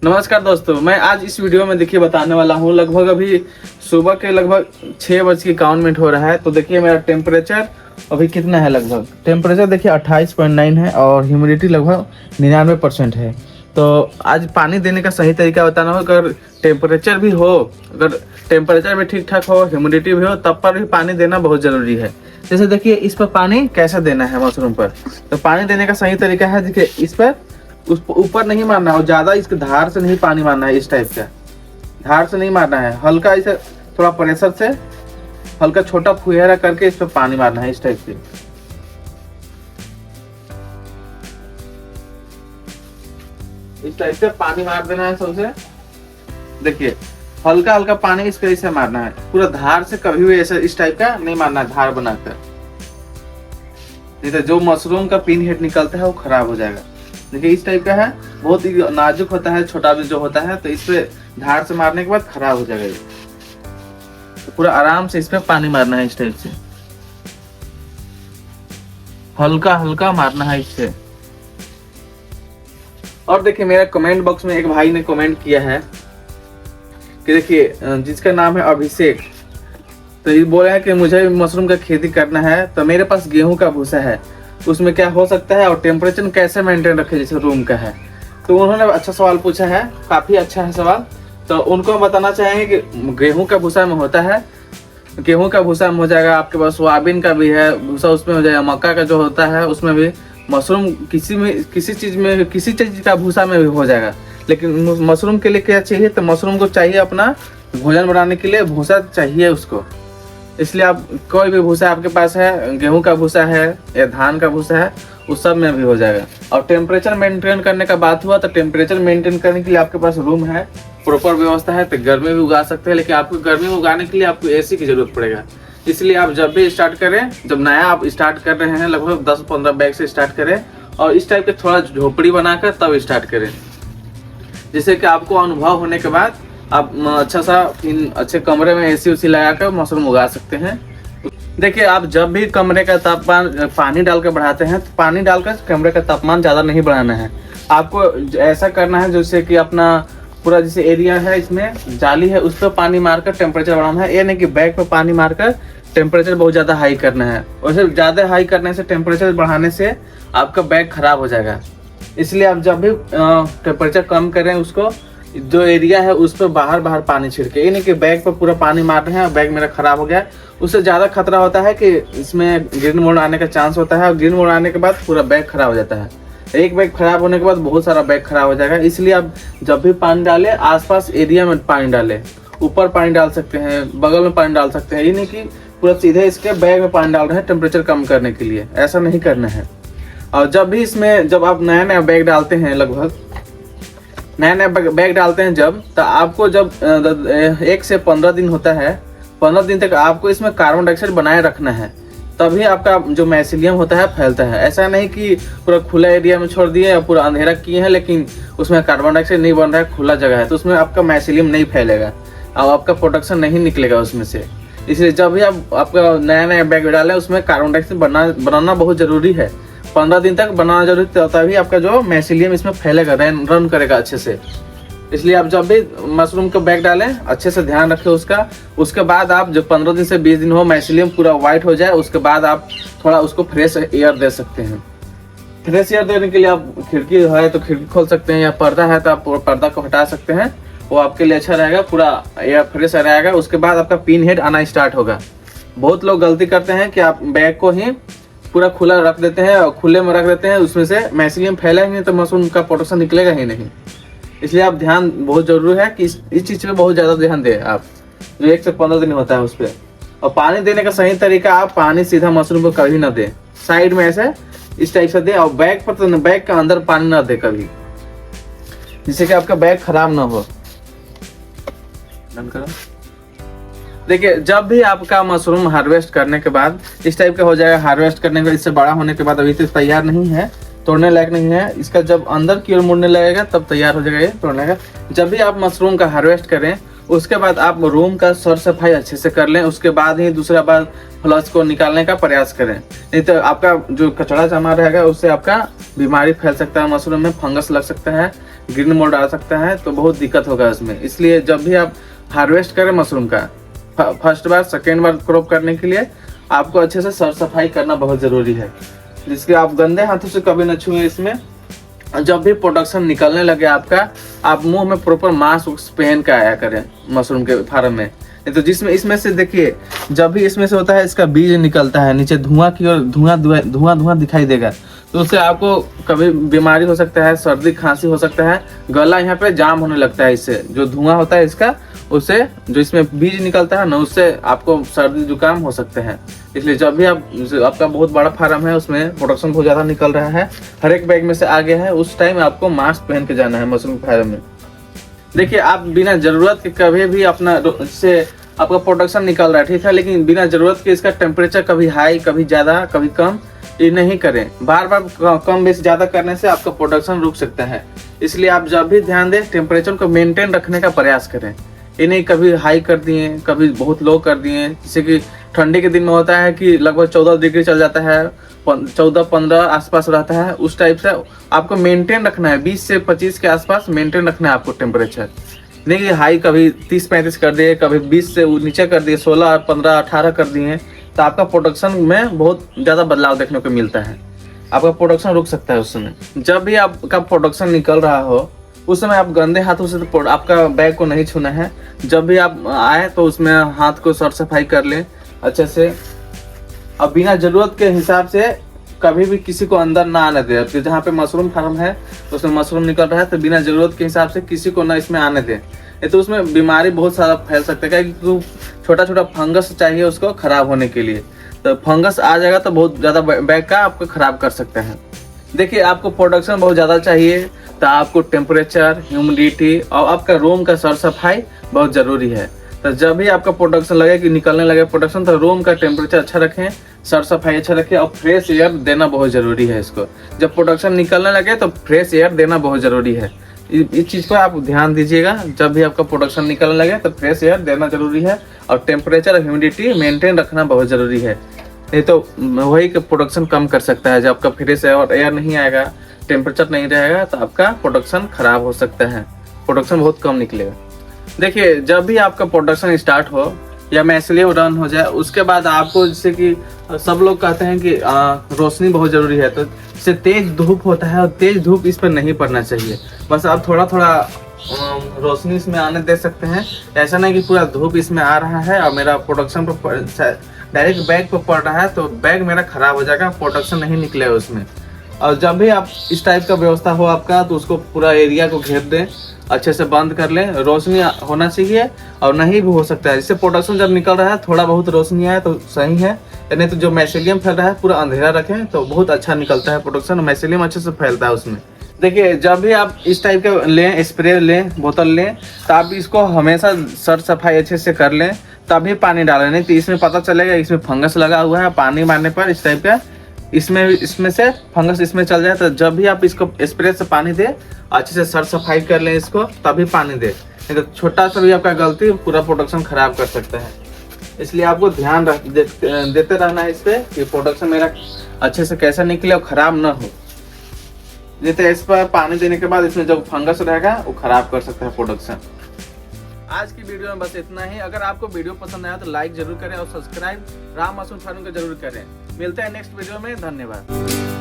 नमस्कार दोस्तों, मैं आज इस वीडियो में देखिए बताने वाला हूँ। लगभग अभी सुबह के लगभग 6:51 हो रहा है। तो देखिए मेरा टेम्परेचर अभी कितना है। लगभग टेम्परेचर देखिए 28.9 है और ह्यूमिडिटी लगभग 99% है। तो आज पानी देने का सही तरीका बताना हो। अगर टेम्परेचर भी हो, अगर टेम्परेचर भी ठीक ठाक हो, ह्यूमिडिटी भी हो, तब पर भी पानी देना बहुत ज़रूरी है। जैसे देखिए इस पर पानी कैसे देना है मशरूम पर। तो पानी देने का सही तरीका है, देखिए इस पर उस ऊपर नहीं मारना है और ज़्यादा इसके धार से नहीं पानी मारना है। इस टाइप का धार से नहीं मारना है, हल्का इसे थोड़ा प्रेशर से हल्का छोटा फुहारा करके इस पर पानी मारना है। इस टाइप से पानी मार देना है सबसे। देखिए हल्का हल्का पानी इस पर इसे मारना है, पूरा धार से कभी भी ऐसा इस टाइप का नहीं मारना है, धार बनाकर। नहीं तो जो मशरूम का पिन हेड निकलता है वो खराब हो जाएगा। देखिए इस टाइप का है, बहुत ही नाजुक होता है, छोटा भी जो होता है, तो इस पे धार से मारने के बाद खराब हो जाएगा ये। तो पूरा आराम से इस पे पानी मारना है, इस टाइप से हल्का हल्का मारना है इससे। और देखिए मेरा कमेंट बॉक्स में एक भाई ने कमेंट किया है कि देखिए जिसका नाम है अभिषेक, तो ये बोला है कि मुझे मशरूम का खेती करना है, तो मेरे पास गेहूं का भूसा है, उसमें क्या हो सकता है और टेम्परेचर कैसे मेंटेन रखे जैसे रूम का है। तो उन्होंने अच्छा सवाल पूछा है, काफ़ी अच्छा है सवाल। तो उनको हम बताना चाहेंगे कि गेहूं का भूसा में होता है, गेहूं का भूसा में हो जाएगा, आपके पास सोयाबीन का भी है भूसा, उसमें हो जाएगा, मक्का का जो होता है उसमें भी, मशरूम किसी चीज़ का भूसा में भी हो जाएगा। लेकिन मशरूम के लिए क्या चाहिए, तो मशरूम को चाहिए अपना भोजन बनाने के लिए भूसा चाहिए उसको। इसलिए आप कोई भी भूसा आपके पास है, गेहूं का भूसा है या धान का भूसा है, उस सब में भी हो जाएगा। और टेम्परेचर मेंटेन करने का बात हुआ, तो टेम्परेचर मेंटेन करने के लिए आपके पास रूम है, प्रॉपर व्यवस्था है, तो गर्मी भी उगा सकते हैं। लेकिन आपको गर्मी में उगाने के लिए आपको एसी की जरूरत पड़ेगा। इसलिए आप जब भी स्टार्ट करें, जब नया आप स्टार्ट कर रहे हैं, लगभग 10-15 बैग से स्टार्ट करें और इस टाइप के थोड़ा झोपड़ी बनाकर तब स्टार्ट करें, जिससे कि आपको अनुभव होने के बाद आप अच्छा सा अच्छे कमरे में एसी उसी लगाकर मशरूम उगा सकते हैं। देखिए आप जब भी कमरे का तापमान पानी डालकर बढ़ाते हैं, तो पानी डालकर कमरे का तापमान ज़्यादा नहीं बढ़ाना है। आपको ऐसा करना है जैसे कि अपना पूरा जैसे एरिया है, इसमें जाली है, उस पर पानी मारकर टेम्परेचर बढ़ाना है। ये नहीं कि बैग पर पानी मारकर टेम्परेचर बहुत ज़्यादा हाई करना है। वैसे ज़्यादा हाई करने से, टेम्परेचर बढ़ाने से आपका बैग खराब हो जाएगा। इसलिए आप जब भी टेम्परेचर कम करें, उसको जो एरिया है उस पर बाहर पानी छिड़के। ये नहीं कि बैग पर पूरा पानी मार रहे हैं और बैग मेरा खराब हो गया। उससे ज़्यादा खतरा होता है कि इसमें ग्रीन मोड आने का चांस होता है और ग्रीन मोड आने के बाद पूरा बैग खराब हो जाता है। एक बैग खराब होने के बाद बहुत सारा बैग खराब हो जाएगा। इसलिए आप जब भी पानी डालें, आसपास एरिया में पानी डालें। ऊपर पानी डाल सकते हैं, बगल में पानी डाल सकते हैं। ये नहीं कि पूरा सीधे इसके बैग में पानी डाल रहे हैं टेम्परेचर कम करने के लिए, ऐसा नहीं करना है। और जब भी इसमें जब आप नया बैग डालते हैं, लगभग नया बैग डालते हैं जब, तो आपको जब 1 से 15 दिन होता है, 15 दिन तक आपको इसमें कार्बन डाइऑक्साइड बनाए रखना है। तभी आपका जो माइसीलियम होता है फैलता है। ऐसा नहीं कि पूरा खुला एरिया में छोड़ दिए या पूरा अंधेरा किए हैं लेकिन उसमें कार्बन डाइऑक्साइड नहीं बन रहा है, खुला जगह है, तो उसमें आपका माइसीलियम नहीं फैलेगा और आपका प्रोडक्शन नहीं निकलेगा उसमें से। इसलिए जब भी आप आपका नया बैग डालें, उसमें कार्बन डाइऑक्साइड बनाना बहुत ज़रूरी है। 15 दिन तक बनाना जरूरी, तभी आपका जो माइसीलियम इसमें फैलेगा, रन करेगा अच्छे से। इसलिए आप जब भी मशरूम का बैग डालें, अच्छे से ध्यान रखें उसका। उसके बाद आप जब 15 दिन से 20 दिन हो, माइसीलियम पूरा वाइट हो जाए, उसके बाद आप थोड़ा उसको फ्रेश एयर दे सकते हैं। फ्रेश एयर देने के लिए आप खिड़की है तो खिड़की खोल सकते हैं, या पर्दा है तो आप पर्दा को हटा सकते हैं, वो आपके लिए अच्छा रहेगा, पूरा एयर फ्रेश रहेगा। उसके बाद आपका पिन हेड आना स्टार्ट होगा। बहुत लोग गलती करते हैं कि आप बैग को ही पूरा खुला रख देते हैं और खुले में रख देते हैं, उसमें से माइसीलियम फैलेगा नहीं तो मशरूम का प्रोडक्शन निकलेगा ही नहीं। इसलिए आप ध्यान बहुत जरूरी है कि इस चीज़ पे बहुत ज़्यादा ध्यान दें आप, जो 1 से 15 दिन होता है उस पर। और पानी देने का सही तरीका, आप पानी सीधा मशरूम को कभी ना दें, साइड में ऐसे इस टाइप से दें। और बैग पर तो बैग का अंदर पानी ना दे कभी, जिससे कि आपका बैग खराब ना हो। देखिए जब भी आपका मशरूम हार्वेस्ट करने के बाद इस टाइप का हो जाएगा, हार्वेस्ट करने के बाद इससे बड़ा होने के बाद, अभी तो तैयार नहीं है, तोड़ने लायक नहीं है, इसका जब अंदर की ओर मुड़ने लगेगा तब तैयार हो जाएगा ये तोड़ने का। जब भी आप मशरूम का हार्वेस्ट करें, उसके बाद आप रूम का सर सफाई अच्छे से कर लें, उसके बाद ही दूसरा बार फ्लश को निकालने का प्रयास करें। नहीं तो आपका जो कचरा जमा रहेगा उससे आपका बीमारी फैल सकता है, मशरूम में फंगस लग सकता है, ग्रीन मोल्ड आ सकता है, तो बहुत दिक्कत होगा उसमें। इसलिए जब भी आप हार्वेस्ट करें मशरूम का फर्स्ट बार सेकेंड बार क्रॉप करने के लिए आपको अच्छे से सर सफाई करना बहुत ज़रूरी है, जिसके आप गंदे हाथों से कभी न छुएं। इसमें जब भी प्रोडक्शन निकलने लगे आपका, आप मुंह में प्रॉपर मास्क पहन के आया करें मशरूम के फार्म में। नहीं तो जिसमें इसमें से देखिए, जब भी इसमें से होता है इसका बीज निकलता है नीचे धुआं की ओर, धुआं दिखाई देगा, तो उससे आपको कभी बीमारी हो सकता है, सर्दी खांसी हो सकता है, गला यहाँ पे जाम होने लगता है। इससे जो धुआं होता है इसका, उससे जो इसमें बीज निकलता है ना, उससे आपको सर्दी जुकाम हो सकते हैं। इसलिए जब भी आपका बहुत बड़ा फार्म है, उसमें प्रोडक्शन बहुत ज़्यादा निकल रहा है, हर एक बैग में से आ गया है, उस टाइम आपको मास्क पहन के जाना है मशरूम फार्म में। देखिए, आप बिना जरूरत के कभी भी अपना से आपका प्रोडक्शन निकल रहा है, ठीक है, लेकिन बिना जरूरत के इसका टेम्परेचर कभी हाई, कभी ज़्यादा, कभी कम ये नहीं करें। बार बार कम बेस ज़्यादा करने से आपका प्रोडक्शन रुक सकता है। इसलिए आप जब भी ध्यान दें, टेम्परेचर को मेंटेन रखने का प्रयास करें। ये नहीं कभी हाई कर दिए, कभी बहुत लो कर दिए। जैसे कि ठंडी के दिन में होता है कि लगभग 14 डिग्री चल जाता है, 14-15 आसपास रहता है, उस टाइप से आपको मेंटेन रखना है। 20 से 25 के आसपास मेंटेन रखना है आपको टेम्परेचर। नहीं कि हाई कभी 30-35 कर दिए, कभी 20 से नीचे कर दिए, 16, 15, 18 कर दिए, तो आपका प्रोडक्शन में बहुत ज़्यादा बदलाव देखने को मिलता है। आपका प्रोडक्शन रुक सकता है उस समय। जब भी आपका प्रोडक्शन निकल रहा हो उस समय आप गंदे हाथों से तो आपका बैग को नहीं छूना है। जब भी आप आए तो उसमें हाथ को सर सफाई कर लें अच्छे से। अब बिना जरूरत के हिसाब से कभी भी किसी को अंदर ना आने दें। अब जहाँ पे मशरूम फार्म है उसमें मशरूम निकल रहा है, तो बिना जरूरत के हिसाब से किसी को ना इसमें आने दें, नहीं तो उसमें बीमारी बहुत सारा फैल सकता है। क्योंकि छोटा छोटा फंगस चाहिए उसको खराब होने के लिए, तो फंगस आ जाएगा तो बहुत ज़्यादा बैग का आपको खराब कर सकते हैं। देखिए, आपको प्रोडक्शन बहुत ज़्यादा चाहिए तो आपको टेम्परेचर, ह्यूमिडिटी और आपका रूम का सर सफाई बहुत ज़रूरी है। तो जब भी आपका प्रोडक्शन लगे कि निकलने लगे प्रोडक्शन, तो रूम का टेम्परेचर अच्छा रखें, सर सफाई अच्छा रखें और फ्रेश एयर देना बहुत ज़रूरी है इसको। जब प्रोडक्शन निकलने लगे तो फ्रेश एयर देना बहुत ज़रूरी है। इस चीज़ पर आप ध्यान दीजिएगा। जब भी आपका प्रोडक्शन निकलने लगे तो फ्रेश एयर देना ज़रूरी है और टेम्परेचर और ह्यूमिडिटी मेंटेन रखना बहुत ज़रूरी है। नहीं तो वही का प्रोडक्शन कम कर सकता है। जब आपका फ्रेश एयर नहीं आएगा, टेम्परेचर नहीं रहेगा, तो आपका प्रोडक्शन खराब हो सकता है, प्रोडक्शन बहुत कम निकलेगा। देखिए, जब भी आपका प्रोडक्शन स्टार्ट हो या मैसिलियम रन हो जाए, उसके बाद आपको, जैसे कि सब लोग कहते हैं कि रोशनी बहुत ज़रूरी है, तो इससे तेज धूप होता है और तेज धूप इस पर नहीं पड़ना चाहिए। बस आप थोड़ा थोड़ा रोशनी इसमें आने दे सकते हैं। ऐसा नहीं कि पूरा धूप इसमें आ रहा है और मेरा प्रोडक्शन पर डायरेक्ट बैग पर पड़ रहा है तो बैग मेरा खराब हो जाएगा, प्रोडक्शन नहीं निकलेगा उसमें। और जब भी आप इस टाइप का व्यवस्था हो आपका, तो उसको पूरा एरिया को घेर दें, अच्छे से बंद कर लें। रोशनी होना चाहिए और नहीं भी हो सकता है। जिससे प्रोडक्शन जब निकल रहा है थोड़ा बहुत रोशनी आए तो सही है, नहीं तो जो मैसिलियम फैल रहा है पूरा अंधेरा रखें तो बहुत अच्छा निकलता है प्रोडक्शन, मैसिलियम अच्छे से फैलता है उसमें। देखिए, जब भी आप इस टाइप का लें, स्प्रे लें, बोतल लें, तो आप इसको हमेशा सर सफाई अच्छे से कर लें, तभी पानी डालें। नहीं तो इसमें पता चलेगा इसमें फंगस लगा हुआ है, पानी मारने पर इस टाइप का इसमें से फंगस इसमें चल जाए। तो जब भी आप इसको स्प्रे से पानी दें, अच्छे से सर सफाई कर लें इसको, तभी पानी दें। नहीं तो छोटा सा भी आपका गलती पूरा प्रोडक्शन खराब कर सकता है। इसलिए आपको ध्यान देते रहना है इस पर कि प्रोडक्शन मेरा अच्छे से कैसा निकले और खराब ना हो। नहीं तो इस पर पानी देने के बाद इसमें जो फंगस रहेगा वो खराब कर सकता है प्रोडक्शन। आज की वीडियो में बस इतना ही। अगर आपको वीडियो पसंद आया तो लाइक जरूर करें और सब्सक्राइब राम मशरूम फार्म को जरूर करें। मिलते हैं नेक्स्ट वीडियो में। धन्यवाद।